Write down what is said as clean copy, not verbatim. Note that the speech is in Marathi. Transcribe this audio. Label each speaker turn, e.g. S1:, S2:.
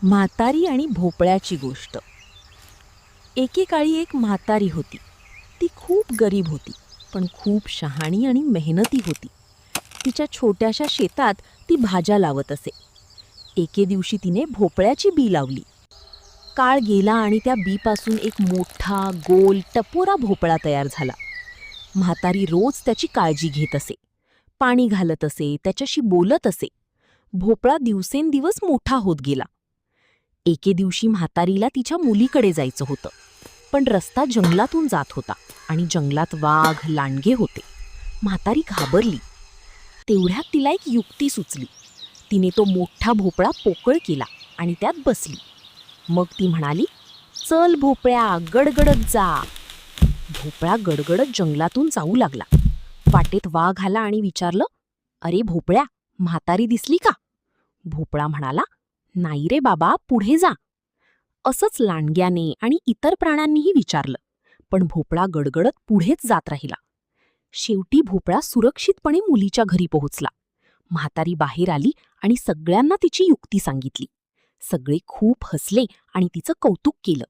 S1: म्हातारी आणि भोपळ्याची गोष्ट. एकेकाळी एक म्हातारी होती. ती खूप गरीब होती, पण खूप शहाणी आणि मेहनती होती. तिच्या छोट्याशा शेतात ती भाज्या लावत असे. एके दिवशी तिने भोपळ्याची बी लावली. काळ गेला आणि त्या बीपासून एक मोठा गोल टपोरा भोपळा तयार झाला. म्हातारी रोज त्याची काळजी घेत असे, पाणी घालत असे, त्याच्याशी बोलत असे. भोपळा दिवसेंदिवस मोठा होत गेला. एके दिवशी म्हातारीला तिच्या मुलीकडे जायचं होतं, पण रस्ता जंगलातून जात होता आणि जंगलात वाघ, लांडगे होते. म्हातारी घाबरली. तेवढ्यात तिला एक युक्ती सुचली. तिने तो मोठा भोपळा पोकळ केला आणि त्यात बसली. मग ती म्हणाली, "चल भोपळ्या, गडगडत जा." भोपळा गडगडत जंगलातून जाऊ लागला. वाटेत वाघ आला आणि विचारलं, "अरे भोपळ्या, म्हातारी दिसली का?" भोपळा म्हणाला, "नाही रे बाबा, पुढे जा." असंच लांडग्याने आणि इतर प्राण्यांनीही विचारलं, पण भोपळा गडगडत पुढेच जात राहिला. शेवटी भोपळा सुरक्षितपणे मुलीच्या घरी पोहोचला. म्हातारी बाहेर आली आणि सगळ्यांना तिची युक्ती सांगितली. सगळे खूप हसले आणि तिचं कौतुक केलं.